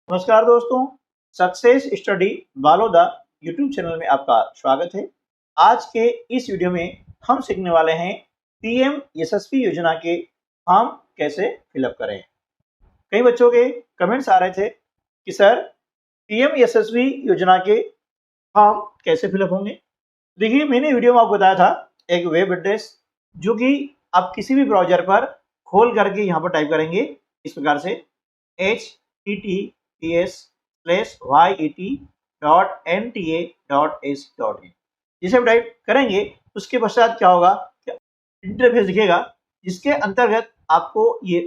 नमस्कार दोस्तों, success study Baloda YouTube channel में आपका स्वागत है। आज के इस वीडियो में हम सीखने वाले हैं पीएम यशस्वी योजना के फॉर्म कैसे फिलअप करें। कई बच्चों के कमेंट्स आ रहे थे कि सर पीएम यशस्वी योजना के फॉर्म कैसे फिलअप होंगे। देखिए, मैंने वीडियो में आपको बताया था एक वेब एड्रेस जो कि आप किसी भी ब्राउजर पर खोल करके यहाँ पर टाइप करेंगे इस प्रकार से https://yet.nta.ac.in। जिसे हम टाइप करेंगे उसके पश्चात क्या होगा, इंटरफेस दिखेगा जिसके अंतर्गत आपको ये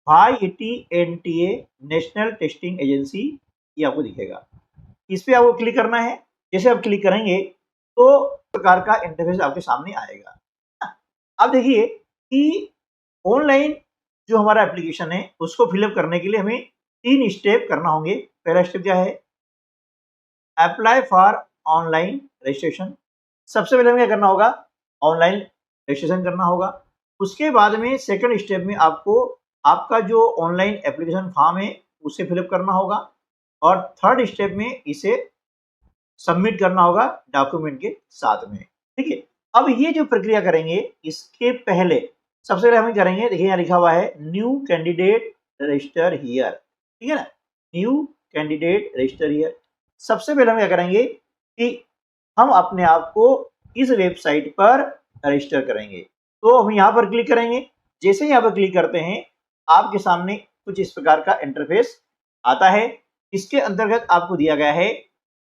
YETNTA नेशनल टेस्टिंग एजेंसी ये आपको दिखेगा। इस पे आपको क्लिक करना है। जैसे आप क्लिक करेंगे तो प्रकार का इंटरफेस आपके सामने आएगा। अब देखिए कि ऑनलाइन जो हमारा एप्लीकेशन है उसको फिलअप करने के लिए हमें 3 स्टेप करना होंगे। पहला स्टेप क्या है, अप्लाई फॉर ऑनलाइन रजिस्ट्रेशन। सबसे पहले हमें क्या करना होगा, ऑनलाइन रजिस्ट्रेशन करना होगा। उसके बाद में सेकंड स्टेप में आपको आपका जो ऑनलाइन एप्लीकेशन फॉर्म है उसे फिलअप करना होगा और थर्ड स्टेप में इसे सबमिट करना होगा डॉक्यूमेंट के साथ में। ठीक है, अब ये जो प्रक्रिया करेंगे इसके पहले सबसे पहले हम करेंगे, देखिए यहाँ लिखा हुआ है न्यू कैंडिडेट रजिस्टर हियर। ठीक है ना, न्यू कैंडिडेट रजिस्टर हियर। सबसे पहले हम क्या करेंगे कि हम अपने आप को इस वेबसाइट पर रजिस्टर करेंगे। तो हम यहाँ पर क्लिक करेंगे। जैसे यहाँ पर क्लिक करते हैं आपके सामने कुछ इस प्रकार का इंटरफेस आता है। इसके अंतर्गत आपको दिया गया है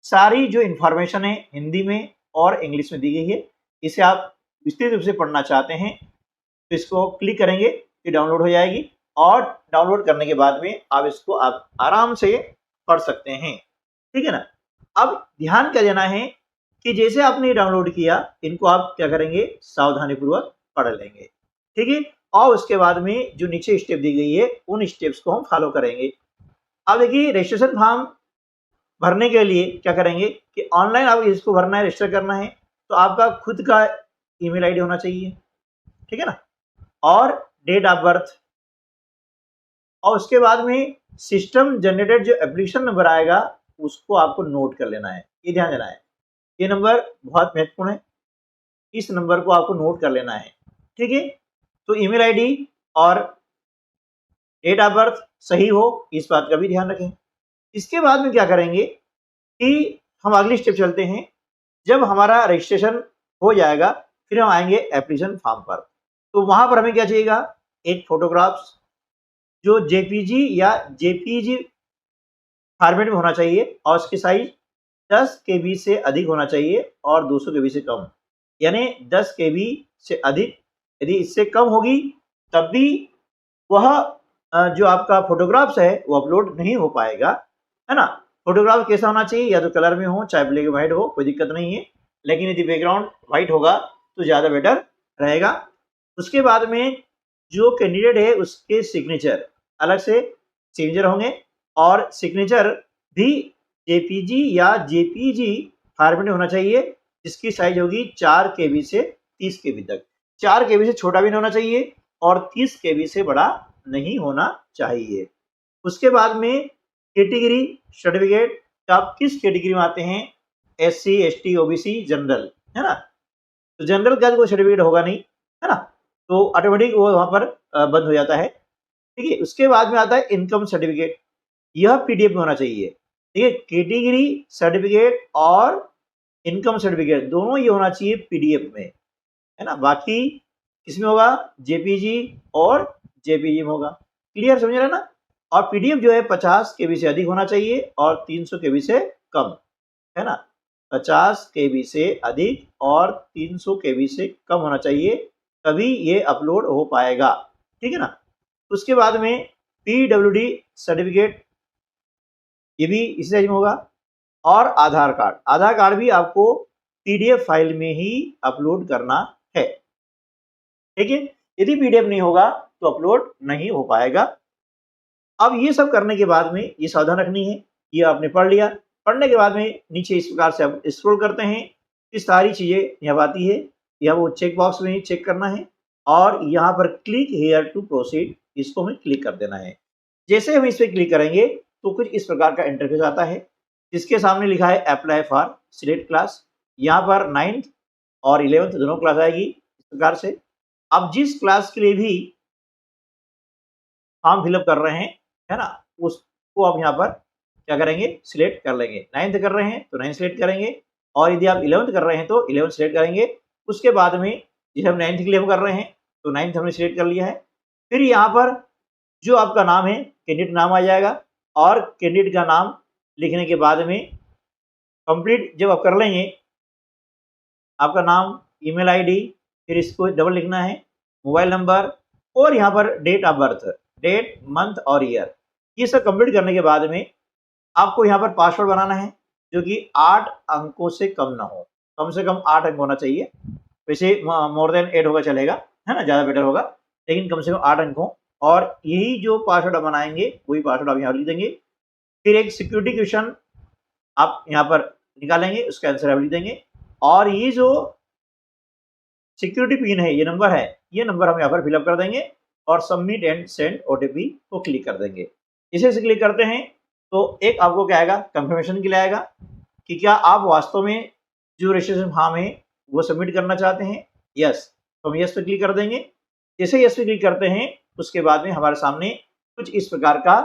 सारी जो इंफॉर्मेशन है हिंदी में और इंग्लिश में दी गई है। इसे आप विस्तृत रूप से पढ़ना चाहते हैं तो इसको क्लिक करेंगे, ये डाउनलोड हो जाएगी और डाउनलोड करने के बाद में आप इसको आप आराम से पढ़ सकते हैं। ठीक है ना। अब ध्यान क्या देना है कि जैसे आपने डाउनलोड किया इनको आप क्या करेंगे, सावधानी पूर्वक पढ़ लेंगे। ठीक है, और उसके बाद में जो नीचे स्टेप दी गई है उन स्टेप्स को हम फॉलो करेंगे। अब देखिए, रजिस्ट्रेशन फॉर्म भरने के लिए क्या करेंगे कि ऑनलाइन आप इसको भरना है, रजिस्टर करना है तो आपका खुद का ईमेल आईडी होना चाहिए। ठीक है ना, और डेट ऑफ बर्थ, और उसके बाद में सिस्टम जनरेटेड जो एप्लीकेशन नंबर आएगा उसको आपको नोट कर लेना है। ये ध्यान देना है, ये नंबर बहुत महत्वपूर्ण है, इस नंबर को आपको नोट कर लेना है। ठीक है, तो ईमेल आईडी और डेट ऑफ बर्थ सही हो, इस बात का भी ध्यान रखें। इसके बाद में क्या करेंगे कि हम अगली स्टेप चलते हैं। जब हमारा रजिस्ट्रेशन हो जाएगा फिर हम आएंगे एप्लीकेशन फॉर्म पर। तो वहां पर हमें क्या चाहिएगा, एक फोटोग्राफ्स जो जेपीजी या जेपीजी फॉर्मेट में होना चाहिए और उसकी साइज 10 केबी से अधिक होना चाहिए और 200 केबी से कम। यानी 10 केबी से अधिक, यदि इससे कम होगी तब भी वह जो आपका फोटोग्राफ्स है वो अपलोड नहीं हो पाएगा, है ना। फोटोग्राफ कैसा होना चाहिए, या तो कलर में हो चाहे ब्लैक एंड व्हाइट हो, कोई दिक्कत नहीं है, लेकिन यदि बैकग्राउंड व्हाइट होगा तो ज़्यादा बेटर रहेगा। उसके बाद में जो कैंडिडेट है उसके सिग्नेचर अलग से सिग्नेचर होंगे और सिग्नेचर भी जेपीजी या जेपीजी फॉर्मेट में होना चाहिए जिसकी साइज होगी 4 केबी से 30 केबी तक। 4 केबी से छोटा भी नहीं होना चाहिए और 30 केबी से बड़ा नहीं होना चाहिए। उसके बाद में कैटेगरी सर्टिफिकेट, आप किस कैटेगरी में आते हैं, SC ST OBC जनरल, है ना। तो जनरल का कोई सर्टिफिकेट होगा नहीं, है ना, तो ऑटोमेटिक वो वहां पर बंद हो जाता है। ठीक है, उसके बाद में आता है इनकम सर्टिफिकेट, यह पीडीएफ में होना चाहिए। ठीक है, कैटेगरी सर्टिफिकेट और इनकम सर्टिफिकेट दोनों ये होना चाहिए पीडीएफ में, है ना। बाकी किसमें होगा, जेपीजी और जेपीजी में होगा। क्लियर, समझ रहे ना। और पीडीएफ जो है 50 केबी से अधिक होना चाहिए और 300 केबी से कम, है ना। 50 केबी से अधिक और 300 केबी से कम होना चाहिए, तभी ये अपलोड हो पाएगा। ठीक है ना। उसके बाद में पीडब्ल्यूडी सर्टिफिकेट, ये भी इसी साइज में होगा। और आधार कार्ड, आधार कार्ड भी आपको पीडीएफ फाइल में ही अपलोड करना है। ठीक है, यदि पीडीएफ नहीं होगा तो अपलोड नहीं हो पाएगा। अब ये सब करने के बाद में ये सावधान रखनी है, ये आपने पढ़ लिया। पढ़ने के बाद में नीचे इस प्रकार से आप स्क्रॉल करते हैं, इस सारी चीजें यहाँ आती है, यह वो चेक बॉक्स में ही चेक करना है और यहाँ पर क्लिक हेयर टू प्रोसीड, इसको हमें क्लिक कर देना है। जैसे हम इस पर क्लिक करेंगे तो कुछ इस प्रकार का इंटरफेस आता है, जिसके सामने लिखा है अप्लाई फॉर सिलेक्ट क्लास। यहाँ पर 9th और 11th दोनों क्लास आएगी इस प्रकार से। अब जिस क्लास के लिए भी फॉर्म फिलअप कर रहे हैं, है ना, उसको आप यहाँ पर क्या करेंगे, सिलेक्ट कर लेंगे। 9th कर रहे हैं तो 9th सिलेक्ट करेंगे, और यदि आप 11th कर रहे हैं तो 11th सिलेक्ट करेंगे। उसके बाद में जैसे हम 9th के लिए हम कर रहे हैं तो 9th हमने सिलेक्ट कर लिया है। फिर यहाँ पर जो आपका नाम है, कैंडिडेट नाम आ जाएगा, और कैंडिडेट का नाम लिखने के बाद में कंप्लीट जब आप कर लेंगे, आपका नाम, ईमेल आईडी, फिर इसको डबल लिखना है, मोबाइल नंबर, और यहाँ पर date of birth, date, month और ईयर। ये सब कंप्लीट करने के बाद में आपको यहाँ पर पासवर्ड बनाना है, जो कि 8 अंकों से कम ना हो, कम से कम 8 अंक होना चाहिए। वैसे मोर देन 8 होगा चलेगा, है ना, ज़्यादा बेटर होगा, लेकिन कम से कम 8 अंक हो। और यही जो पासवर्ड आप बनाएंगे वही पासवर्ड आप यहाँ लिख देंगे। फिर एक सिक्योरिटी क्वेश्चन आप यहाँ पर निकालेंगे, उसका आंसर आप लिख देंगे, और ये जो सिक्योरिटी पिन है, ये नंबर है, ये नंबर हम यहाँ पर फिलअप कर देंगे, और सबमिट एंड सेंड ओटीपी को क्लिक कर देंगे। इसे क्लिक करते हैं तो एक आपको क्या आएगा, कंफर्मेशन के लिए आएगा कि क्या आप वास्तव में जो रजिस्ट्रेशन फॉर्म है वो सबमिट करना चाहते हैं। यस, तो हम यस पे क्लिक कर देंगे। जैसे यस पे क्लिक करते हैं उसके बाद में हमारे सामने कुछ इस प्रकार का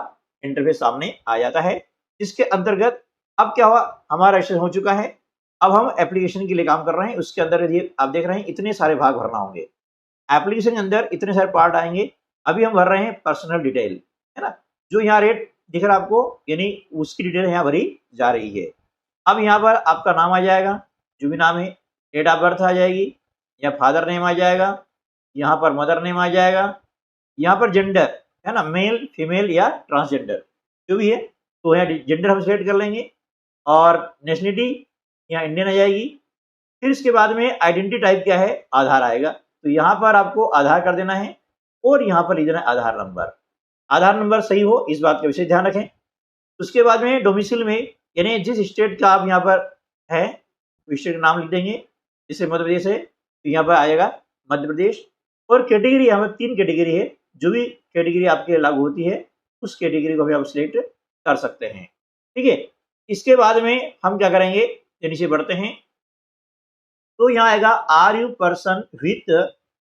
इंटरफेस सामने आ जाता है, जिसके अंतर्गत अब क्या हुआ, हमारा रजिस्ट्रेशन हो चुका है। अब हम एप्लीकेशन के लिए काम कर रहे हैं। उसके अंदर यदि आप देख रहे हैं इतने सारे भाग भरना होंगे, एप्लीकेशन के अंदर इतने सारे पार्ट आएंगे। अभी हम भर रहे हैं पर्सनल डिटेल, है ना, जो यहाँ रेट दिख रहा है आपको, यानी उसकी डिटेल यहाँ भरी जा रही है। अब यहाँ पर आपका नाम आ जाएगा, जो भी नाम है, डेट ऑफ बर्थ आ जाएगी, या फादर नेम आ जाएगा, यहाँ पर मदर नेम आ जाएगा, यहाँ पर जेंडर, है ना, मेल, फीमेल या ट्रांसजेंडर जो भी है, तो यहाँ जेंडर हम सिलेक्ट कर लेंगे, और नेशनलिटी यहाँ इंडियन आ जाएगी। फिर इसके बाद में आइडेंटिटी टाइप क्या है, आधार आएगा, तो यहाँ पर आपको आधार कर देना है, और यहाँ पर लिख देना है आधार नंबर। आधार नंबर सही हो इस बात का विशेष ध्यान रखें। उसके बाद में डोमिसाइल में, यानी जिस स्टेट का आप यहाँ पर है उस स्टेट का नाम लिख देंगे। जैसे मध्य प्रदेश है तो यहाँ पर आएगा मध्य प्रदेश। और कैटेगरी, यहाँ पर 3 कैटेगरी है, जो भी कैटेगरी आपके लागू होती है उस कैटेगरी को भी आप सिलेक्ट कर सकते हैं। ठीक है, इसके बाद में हम क्या करेंगे, नीचे बढ़ते हैं तो यहाँ आएगा are you person with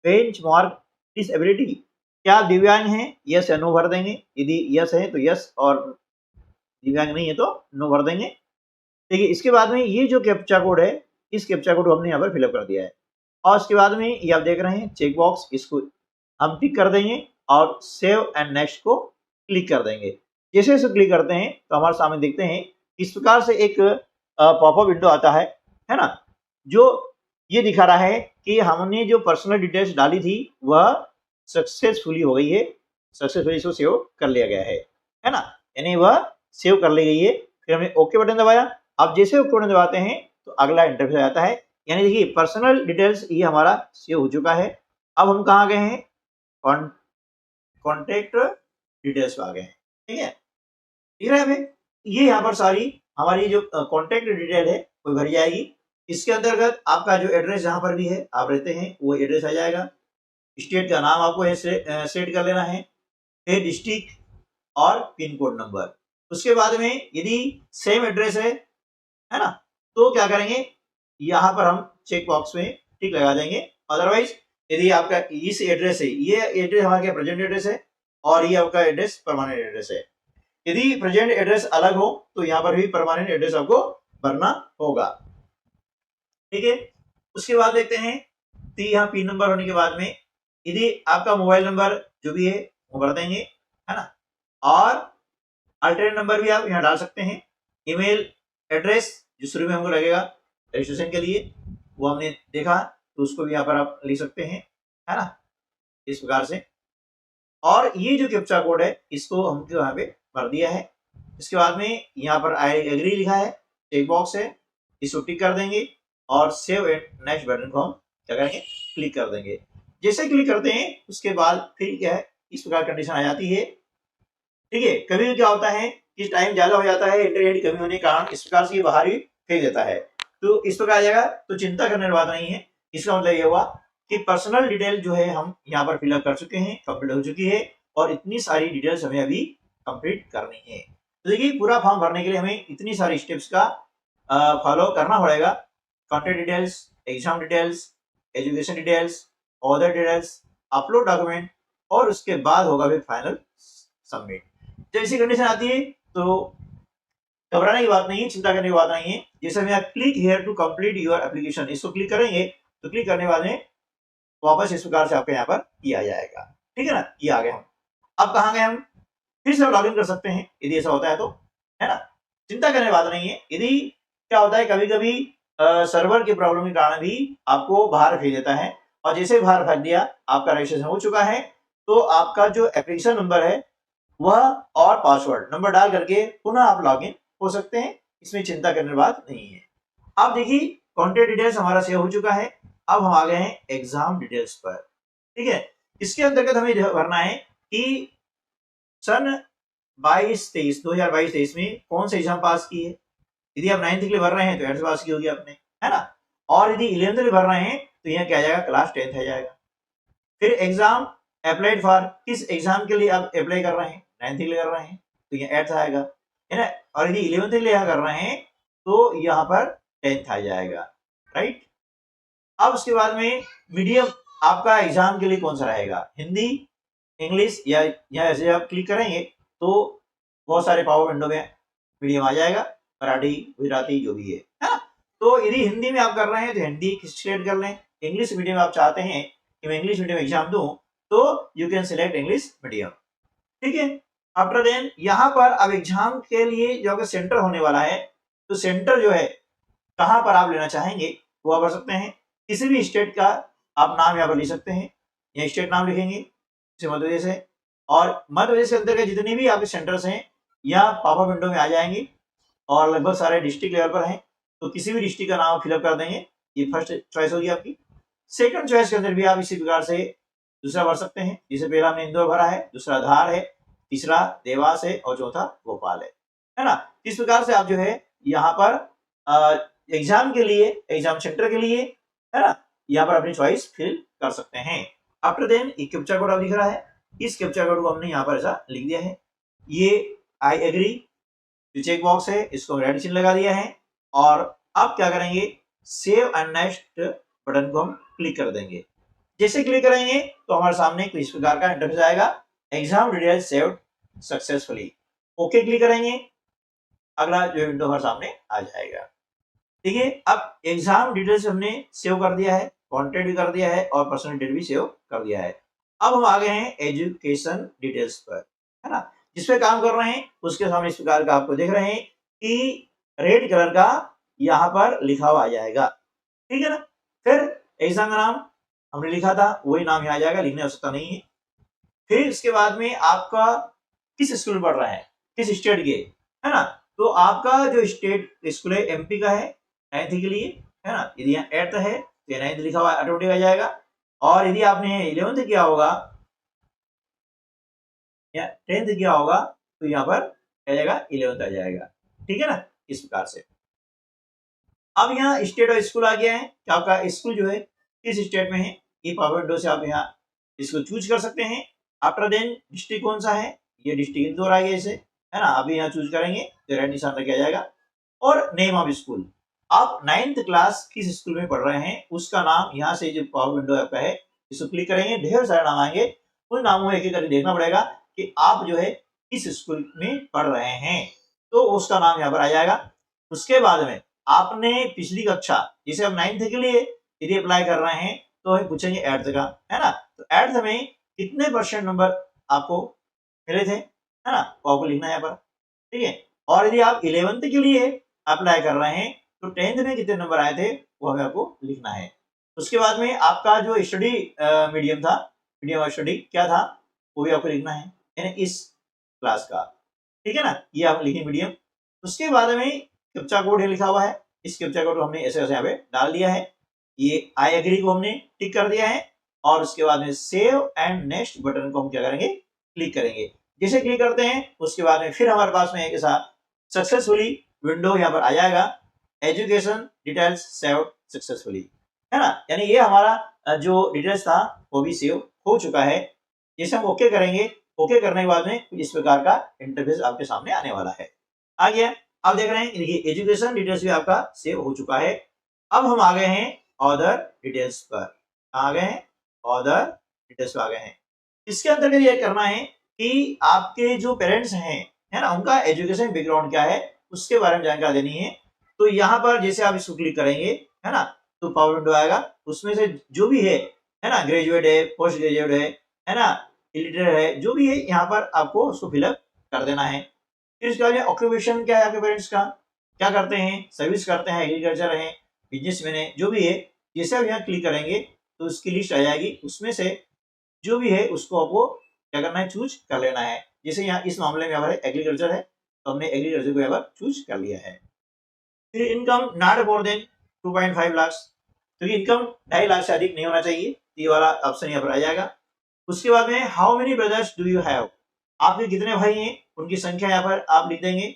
benchmark disability, क्या आप दिव्यांग हैं, यस या नो भर देंगे। यदि यस है तो यस, और दिव्यांग नहीं है तो नो भर देंगे। देखिए, इसके बाद में ये जो कैप्चा कोड है, इस कैप्चा कोड को हमने यहाँ पर फिलअप कर दिया है, और उसके बाद में ये आप देख रहे हैं चेक बॉक्स, इसको हम टिक कर देंगे, और सेव एंड नेक्स्ट को क्लिक कर देंगे। जैसे इसे क्लिक करते हैं तो हमारे सामने देखते हैं इस प्रकार से एक पॉपअप विंडो आता है ना, जो ये दिखा रहा है कि हमने जो पर्सनल डिटेल्स डाली थी वह सक्सेसफुली हो गई है, सक्सेसफुली इसको सेव कर लिया गया है ना, यानी वह सेव कर ली गई है। फिर हमने ओके बटन दबाया। अब जैसे ओके बटन दबाते हैं तो अगला इंटरफेस आ जाता है, यानी देखिए पर्सनल डिटेल्स ये हमारा सेव हो चुका है। अब हम कहाँ गए हैं, कॉन्टेक्ट डिटेल्स पे आ गए हैं। ठीक है, ठीक है हमें, ये यहाँ पर सारी हमारी जो कॉन्टेक्ट डिटेल है वो भरी जाएगी। इसके अंतर्गत आपका जो एड्रेस जहाँ पर भी है आप रहते हैं वो एड्रेस आ जाएगा। स्टेट का नाम आपको सेट कर लेना है, फिर डिस्ट्रिक्ट और पिन कोड नंबर। उसके बाद में यदि सेम एड्रेस है ना, तो क्या करेंगे, यहाँ पर हम चेक बॉक्स में टिक लगा देंगे। अदरवाइज यदि आपका इस एड्रेस है, ये एड्रेस हमारे प्रेजेंट एड्रेस है, और ये आपका एड्रेस परमानेंट एड्रेस है। यदि प्रेजेंट एड्रेस अलग हो तो यहाँ पर भी परमानेंट एड्रेस आपको भरना होगा। ठीक है, उसके बाद देखते हैं तो यहाँ पिन नंबर होने के बाद में यदि आपका मोबाइल नंबर जो भी है वो भर देंगे, है ना, और अल्टरनेट नंबर भी आप यहाँ डाल सकते हैं। ईमेल एड्रेस जो शुरू में हमको लगेगा रजिस्ट्रेशन के लिए वो हमने देखा, तो उसको भी यहाँ पर आप लिख सकते हैं, है ना, इस प्रकार से। और ये जो कैप्चा कोड है इसको हमको यहाँ पे भर दिया है। इसके बाद में यहाँ पर आई एग्री लिखा है, चेक बॉक्स है, इसको टिक कर देंगे, और सेव एंड नेक्स्ट बटन को हम क्या करेंगे, क्लिक कर देंगे। जैसे क्लिक करते हैं उसके बाद फिर क्या है, इस प्रकार कंडीशन आ जाती है। ठीक है, कभी क्या होता है कि टाइम ज्यादा हो जाता है, इंटरनेट कमी होने के कारण इस प्रकार से ये बाहर ही फेंक देता है, तो इस प्रकार आ जाएगा। तो चिंता करने की बात नहीं है। इसका मतलब ये हुआ कि पर्सनल डिटेल जो है हम यहाँ पर फिलअप कर चुके हैं, कंप्लीट हो चुकी है, और इतनी सारी डिटेल्स हमें अभी कंप्लीट करनी है। तो देखिए पूरा फॉर्म भरने के लिए हमें इतनी सारी स्टेप्स का फॉलो करना पड़ेगा। Contact details, exam details, education details, order details, upload document और उसके बाद होगा फिर फाइनल सबमिट। जब ऐसी कंडीशन आती है तो घबराने की बात नहीं है, चिंता करने की बात नहीं है। जैसे मैं click here to complete your application, इसको क्लिक करेंगे तो क्लिक करने के बाद में वापस इस प्रकार से आपके यहाँ पर ये आ जाएगा। ठीक है ना, ये आ गए हम। अब कहाँ गए हम, फिर से लॉग इन कर सकते हैं यदि ऐसा होता है तो, है ना, चिंता करने की बात नहीं है। यदि क्या होता है कभी कभी सर्वर की प्रॉब्लम के कारण भी आपको बाहर भेज देता है, और जैसे बाहर भेज दिया आपका रजिस्ट्रेशन हो चुका है, तो आपका जो एप्लीकेशन नंबर है वह और पासवर्ड नंबर डाल करके पुनः आप लॉग इन हो सकते हैं, इसमें चिंता करने की बात नहीं है। अब देखिए कॉन्टैक्ट डिटेल्स हमारा सेव हो चुका है। अब हम आ गए हैं एग्जाम डिटेल्स पर। ठीक है, इसके अंतर्गत हमें भरना है कि सन 2022-23 में कौन सा एग्जाम पास की है। यदि आप 9th के लिए भर रहे हैं तो 8th पास की होगी आपने, है ना। और यदि 11th के लिए भर रहे हैं तो यहाँ क्या आ जाएगा, क्लास 10th आ जाएगा। फिर एग्जाम अप्लाइड फॉर, किस एग्जाम के लिए आप अप्लाई कर रहे हैं, 9th के लिए कर रहे हैं तो यहाँ 8th आएगा, है ना। और यदि 11th के लिए कर रहे हैं तो यहाँ पर 10th आ जाएगा, राइट। अब उसके बाद में मीडियम आपका एग्जाम के लिए कौन सा रहेगा, हिंदी, इंग्लिश, या ऐसे आप क्लिक करेंगे तो बहुत सारे पावर विंडो में मीडियम आ जाएगा, मराठी, गुजराती, जो भी है ना। तो यदि हिंदी में आप कर रहे हैं तो हिंदी सिलेक्ट कर लें। इंग्लिश मीडियम आप चाहते हैं कि मैं इंग्लिश मीडियम एग्जाम दूं तो you can select English medium. ठीक है, आफ्टर देन यहाँ पर अब एग्जाम के लिए जो अगर सेंटर होने वाला है तो सेंटर जो है कहाँ पर आप लेना चाहेंगे वो आप भर सकते हैं। किसी भी स्टेट का आप नाम यहाँ पर लिख सकते हैं, यहाँ स्टेट नाम लिखेंगे जैसे मध्य प्रदेश है, और मध्य प्रदेश के अंतर्गत जितने भी आपके सेंटर्स हैं यहाँ पॉपअप विंडो में आ जाएंगे, और लगभग सारे डिस्ट्रिक्ट लेवल पर हैं, तो किसी भी डिस्ट्रिक्ट का नाम फिलअप कर देंगे, ये फर्स्ट चॉइस होगी आपकी। सेकंड चॉइस के अंदर भी आप इसी प्रकार से दूसरा भर सकते हैं, जैसे पहला हमने इंदौर भरा है, दूसरा धार है, तीसरा देवास है और चौथा भोपाल है ना। इस प्रकार से आप जो है यहाँ पर एग्जाम के लिए, एग्जाम सेंटर के लिए, है ना, यहाँ पर अपनी चॉइस फिल कर सकते हैं। आफ्टर देन एक कैप्चा कोड आप दिख रहा है, इस कैप्चा कोड को हमने यहाँ पर ऐसा लिख दिया है, ये आई एग्री जो चेक बॉक्स है इसको रेड चिन्ह लगा दिया है, और अब क्या करेंगे, सेव एंड नेक्स्ट बटन को हम क्लिक कर देंगे। जैसे क्लिक करेंगे तो हमारे सामने इस प्रकार का इंटरफेस आएगा, exam details saved successfully. Okay click करेंगे, अगला जो विंडो हमारे सामने आ जाएगा। देखिए अब एग्जाम डिटेल्स हमने सेव कर दिया है, कॉन्टैक्ट भी कर दिया है और पर्सनल डिटेल भी सेव कर दिया है। अब हम आ गए हैं एजुकेशन डिटेल्स पर, है ना, जिस पे काम कर रहे हैं उसके सामने इस प्रकार का आपको देख रहे हैं कि रेड कलर का यहाँ पर लिखा हुआ आ जाएगा। ठीक है ना, फिर एग्जाम का नाम हमने लिखा था वही नाम यहाँ आ जाएगा, लिखने की आवश्यकता नहीं है। फिर इसके बाद में आपका किस स्कूल में पढ़ रहा है, किस स्टेट के, है ना, तो आपका जो स्टेट स्कूल है एमपी का है 9th के लिए, है ना। यदि यहाँ 8th है तो 9th लिखा हुआ ऑटोमेटिक आ जाएगा, और यदि आपने 11th किया होगा या 10th किया होगा तो यहाँ पर आ जाएगा 11th आ जाएगा। ठीक है ना, इस प्रकार से। अब यहाँ स्टेट और स्कूल आ गया है कि आपका स्कूल जो है किस स्टेट में है, ये पावर विंडो से आप यहाँ इसको चूज कर सकते हैं। आफ्टर देन डिस्ट्रिक्ट कौन सा है, ये डिस्ट्रिक्ट इंदौर आ गया इसे, है ना, अभी यहाँ चूज करेंगे तो रेड निशान लग जाएगा। और नेम ऑफ स्कूल, आप 9th क्लास किस स्कूल में पढ़ रहे हैं उसका नाम यहाँ से जो पावर विंडो आपका है इसको क्लिक करेंगे, ढेर सारे नाम आएंगे, उन नामों में एक एक करके देखना पड़ेगा कि आप जो है किस स्कूल में पढ़ रहे हैं, तो उसका नाम यहाँ पर आ जाएगा। उसके बाद में आपने पिछली कक्षा, जैसे हम 9th के लिए यदि अप्लाई कर रहे हैं तो हम पूछेंगे 8th का, है ना, तो 8th में कितने % नंबर आपको मिले थे, है ना, वो आपको लिखना है यहाँ पर। ठीक है, और यदि आप 11th के लिए अप्लाई कर रहे हैं तो 10th में कितने नंबर आए थे वो हमें आपको लिखना है। उसके बाद में आपका जो स्टडी मीडियम था, मीडियम ऑफ स्टडी क्या था वो भी आपको लिखना है, यानी इस क्लास का। ठीक है ना, ये आप लिखें मीडियम। उसके बाद में कैप्चा कोड लिखा हुआ है, इस कैप्चा कोड को हमने ऐसे ऐसे यहाँ पे डाल दिया है, ये आई एग्री को हमने टिक कर दिया है, और उसके बाद में सेव एंड नेक्स्ट बटन को हम क्या करेंगे, क्लिक करेंगे। जैसे क्लिक करते हैं उसके बाद में फिर हमारे पास में एक ऐसा सक्सेसफुली विंडो यहाँ पर आ जाएगा, एजुकेशन डिटेल्स सेव सक्सेसफुली, है ना, यानी ये हमारा जो डिटेल्स था वो भी सेव हो चुका है। जैसे हम ओके करेंगे, ओके करने के बाद में इस प्रकार का इंटरफेस आपके सामने आने वाला है। आ गया। अब देख रहे हैं देखिए एजुकेशन डिटेल्स भी आपका सेव हो चुका है। अब हम आ गए हैं अदर डिटेल्स पर। आ गए हैं अदर डिटेल्स पर आ गए हैं। इसके अंतर्गत ये करना है कि आपके जो पेरेंट्स हैं है ना, उनका एजुकेशन बैकग्राउंड क्या है उसके बारे में जानकारी देनी है। तो यहाँ पर जैसे आप इसको क्लिक करेंगे है ना, तो पावर विंडो आएगा। उसमें से जो भी है ना, ग्रेजुएट है, पोस्ट ग्रेजुएट है ना, इलिटरेट है, जो भी है यहाँ पर आपको उसको फिलअप कर देना है। फिर उसके बाद ऑक्यूपेशन क्या है आपके पेरेंट्स का, क्या करते हैं, सर्विस करते हैं, एग्रीकल्चर है, बिजनेसमैन है, जो भी है। जैसे आप यहाँ क्लिक करेंगे तो उसकी लिस्ट आ जाएगी, उसमें से जो भी है उसको आपको क्या करना है, चूज कर लेना है। जैसे यहाँ इस मामले में हमारे एग्रीकल्चर है तो हमने एग्रीकल्चर को यहाँ पर चूज कर लिया है। फिर income not more than 2.5 lakh, तो इनकम 2.5 लाख से अधिक नहीं होना चाहिए, ये वाला ऑप्शन यहाँ पर आ जाएगा। उसके बाद में how many brothers do you have, आपके कितने भाई हैं उनकी संख्या यहाँ पर आप लिख देंगे।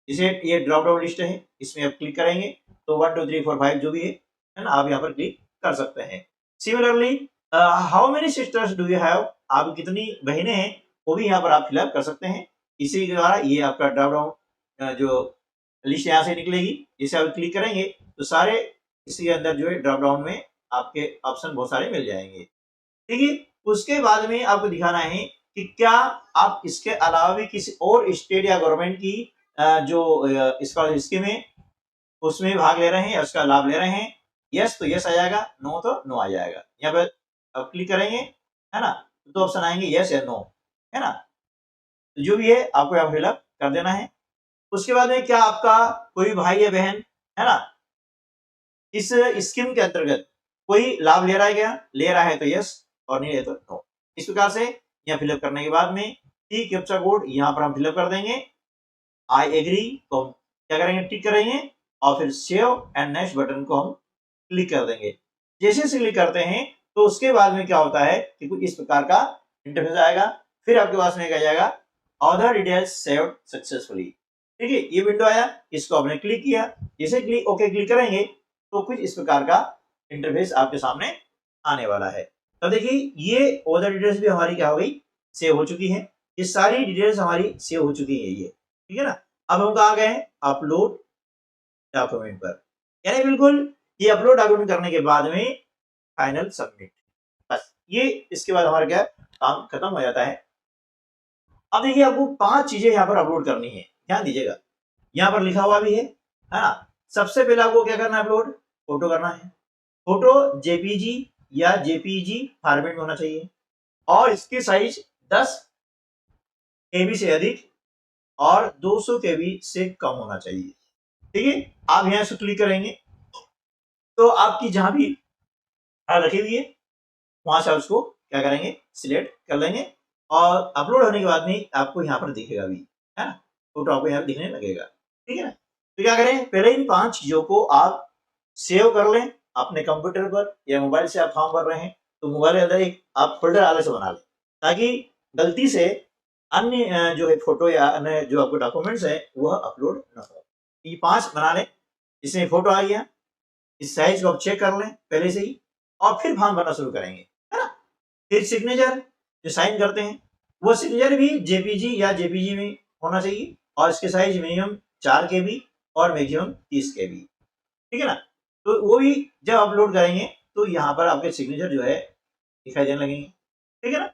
इसे ये ड्रॉप डाउन लिस्ट है, इसमें आप क्लिक करेंगे तो 1 2 3 4 5 जो भी है ना, आप यहाँ पर क्लिक कर सकते हैं। Similarly how many sisters do you have, आप कितनी बहनें हैं वो भी यहाँ पर आप फिलअप कर सकते हैं। इसी के द्वारा ये आपका ड्रॉप डाउन जो लिस्ट यहाँ से निकलेगी, जिसे आप क्लिक करेंगे तो सारे इसके अंदर जो है ड्रॉप डाउन में आपके ऑप्शन बहुत सारे मिल जाएंगे। ठीक है। उसके बाद में आपको दिखाना है कि क्या आप इसके अलावा भी किसी और स्टेट या गवर्नमेंट की जो स्कॉलरशिप स्कीम है उसमें भाग ले रहे हैं या उसका लाभ ले रहे हैं। यस तो यस आ जाएगा, नो तो नो आ जाएगा। यहाँ पर अब क्लिक करेंगे है ना, तो ऑप्शन आएंगे यस या नो, है ना, तो जो भी है आपको यहाँ फिलअप कर देना है। उसके बाद में क्या आपका कोई भाई या बहन है ना इस स्कीम के अंतर्गत कोई लाभ ले रहा है, क्या ले रहा है तो यस और नहीं ले तो नो। इस प्रकार से यहाँ फिलअप करने के बाद में टी कैप्चा कोड यहाँ पर हम फिलअप कर देंगे। आई एग्री तो हम क्या करेंगे, टिक करेंगे और फिर सेव एंड नेक्स्ट बटन को हम क्लिक कर देंगे। जैसे क्लिक करते हैं तो उसके बाद में क्या होता है कि कुछ इस प्रकार का इंटरफेस आएगा। फिर आपके पास में क्या जाएगा, अदर डिटेल्स सेव्ड सक्सेसफुली। ठीक है, ये विंडो आया, इसको आपने क्लिक किया, जैसे क्लिक ओके क्लिक करेंगे तो कुछ इस प्रकार का इंटरफेस आपके सामने आने वाला है। तो देखिए ये अदर डिटेल्स भी हमारी क्या हो गई, सेव हो चुकी है। ये सारी डिटेल्स हमारी सेव हो चुकी है ये, ठीक है ना। अब हम कहाँ गए हैं, अपलोड डॉक्यूमेंट पर, यानी बिल्कुल ये अपलोड डॉक्यूमेंट करने के बाद में फाइनल सबमिट, बस ये इसके बाद हमारा क्या काम खत्म हो जाता है। अब देखिए आपको 5 चीजें यहाँ पर अपलोड करनी है, ध्यान दीजिएगा, यहाँ पर लिखा हुआ भी है ना। सबसे पहले आपको क्या करना है, अपलोड फोटो करना है। फोटो जेपीजी या जेपीजी फॉर्मेट में होना चाहिए और इसकी साइज 10 KB से अधिक और 200 KB से कम होना चाहिए। ठीक है, आप यहाँ से क्लिक करेंगे तो आपकी जहां भी फाइल रखी हुई है वहां से उसको क्या करेंगे, सिलेक्ट कर लेंगे और अपलोड होने के बाद में आपको यहाँ पर दिखेगा भी, है ना, फोटो आपको यहाँ पर दिखने लगेगा। ठीक है ना, तो क्या करें, पहले इन 5 चीजों को आप सेव कर लें अपने कंप्यूटर पर या मोबाइल से आप फॉर्म भर रहे हैं तो मोबाइल के अंदर एक आप फोल्डर अलग से बना लें ताकि गलती से अन्य जो है फोटो या अन्य जो आपको डॉक्यूमेंट्स है वह अपलोड न हो। ये 5 बना लें, इसमें फोटो आ गया, इस साइज को आप चेक कर लें पहले से ही और फिर फॉर्म भरना शुरू करेंगे, है ना। फिर सिग्नेचर जो साइन करते हैं वो सिग्नेचर भी जेपीजी या जेपीजी में होना चाहिए और इसके साइज मिनिमम 4 KB और मैक्सिमम 30 KB। ठीक है ना, तो वो भी जब अपलोड करेंगे तो यहाँ पर आपके सिग्नेचर जो है दिखाई देने लगेंगे। ठीक है ना,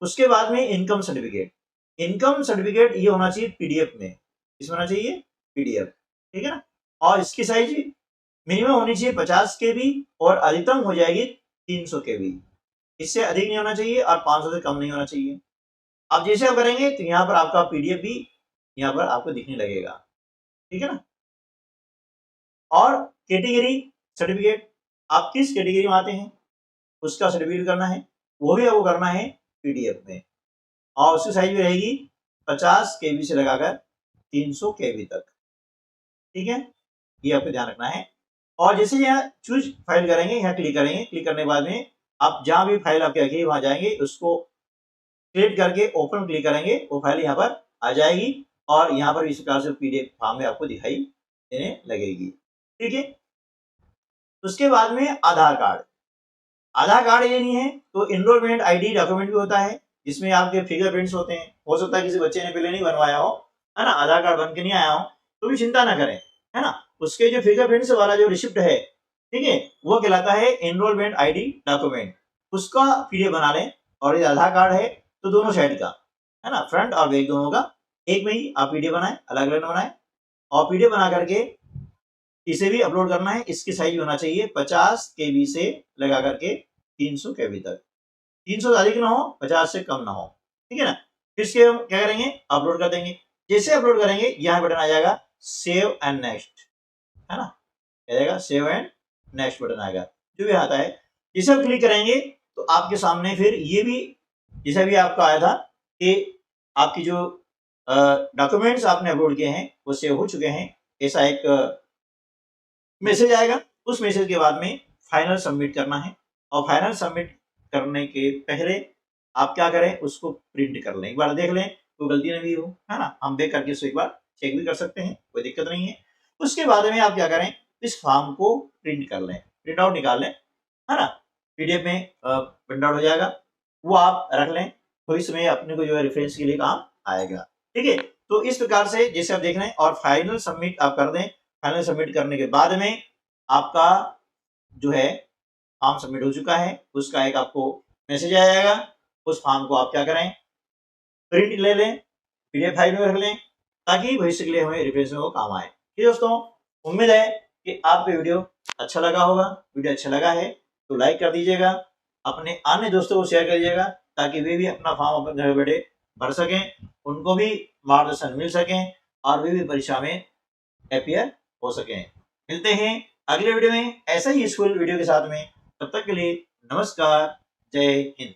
उसके बाद में इनकम सर्टिफिकेट, इनकम सर्टिफिकेट ये होना चाहिए PDF में, इसमें होना चाहिए PDF। ठीक है ना, और इसकी साइज मिनिमम होनी चाहिए 50 KB और अधिकतम हो जाएगी 300 KB, इससे अधिक नहीं होना चाहिए और 500 से कम नहीं होना चाहिए। अब जैसे आप करेंगे तो यहाँ पर आपका PDF भी यहाँ पर आपको दिखने लगेगा। ठीक है ना, और कैटेगरी सर्टिफिकेट, आप किस कैटेगरी में आते हैं उसका सर्टिफिकेट करना है, वो भी आपको करना है PDF में और उसकी साइज भी रहेगी 50 KB से लगाकर 300 KB तक। ठीक है, ये आपको ध्यान रखना है। और जैसे यहाँ चूज फाइल करेंगे, यहाँ क्लिक करेंगे, क्लिक करने के बाद में आप जहां भी फाइल आपके रखी है वहां जाएंगे, उसको क्लिक करके ओपन क्लिक करेंगे, वो फाइल यहाँ पर आ जाएगी और यहाँ पर इस प्रकार से PDF फॉर्म में आपको दिखाई देने लगेगी। ठीक है, उसके बाद में आधार कार्ड, आधार कार्ड ये नहीं है तो एनरोलमेंट ID डॉक्यूमेंट भी होता है इसमें आपके फिंगरप्रिंट्स होते हैं। हो सकता है किसी बच्चे ने पहले नहीं बनवाया हो, है ना, आधार कार्ड बन के नहीं आया हो, तो भी चिंता ना करें, है ना। उसके जो फिंगरप्रिंट्स वाला जो रिसिप्ट है, ठीक है, वो कहलाता है एनरोलमेंट आईडी डॉक्यूमेंट। उसका पीडीएफ बना लें। और ये आधार कार्ड है तो दोनों साइड का, है ना, फ्रंट और बैक दोनों का एक में ही आप पीडीएफ बनाएं, अलग अलग बनाएं। और पीडीएफ बना करके इसे भी अपलोड करना है। इसकी साइज होना चाहिए 50 केबी से लगा करके 300 केबी तक। 300 से अधिक ना हो, 50 से कम ना हो, ठीक है ना। फिर इसके हम क्या करेंगे, अपलोड कर देंगे। जैसे अपलोड करेंगे यहाँ बटन आ जाएगा सेव एंड नेक्स्ट, है ना, क्या जाएगा सेव एंड नेक्स्ट बटन आएगा, जो भी आता है। जैसे आप क्लिक करेंगे तो आपके सामने फिर ये भी जैसा भी आपका आया था कि आपकी जो डॉक्यूमेंट्स आपने अपलोड किए हैं वो सेव हो चुके हैं, ऐसा एक मैसेज आएगा। उस मैसेज के बाद में फाइनल सबमिट करना है। और फाइनल सबमिट करने के पहले आप क्या करें, उसको प्रिंट कर लें, एक बार देख लें कोई गलती नहीं हो, है ना। हम बैक करके उसको एक बार चेक भी कर सकते हैं, कोई दिक्कत नहीं है। उसके बाद में आप क्या करें, इस फॉर्म को प्रिंट कर लें, प्रिंट आउट निकाल लें, है ना। पीडीएफ में प्रिंट आउट हो जाएगा, वो आप रख लें, तो इसमें अपने को जो है रेफरेंस के लिए काम आएगा, ठीक है। तो इस प्रकार से जैसे आप देख रहे हैं, और फाइनल सबमिट आप कर दें। फाइनल सबमिट करने के बाद में आपका जो है फॉर्म सबमिट हो चुका है, उसका एक आपको मैसेज आ जाएगा। उस फॉर्म को आप क्या करें, प्रिंट ले लें, पीडीएफ फाइल में रख लें, ताकि भविष्य के लिए हमें रेफरेंस में वो काम आए। ठीक है दोस्तों, उम्मीद है कि आपको वीडियो अच्छा लगा होगा। वीडियो अच्छा लगा है तो लाइक कर दीजिएगा, अपने अन्य दोस्तों को शेयर कर दीजिएगा, ताकि वे भी अपना फॉर्म अपने घर बैठे भर सकें, उनको भी मार्गदर्शन मिल सके और वे भी परीक्षा में अपीयर हो सकें। मिलते हैं अगले वीडियो में ऐसा ही यूजफुल वीडियो के साथ में। तब तक के लिए नमस्कार, जय हिंद।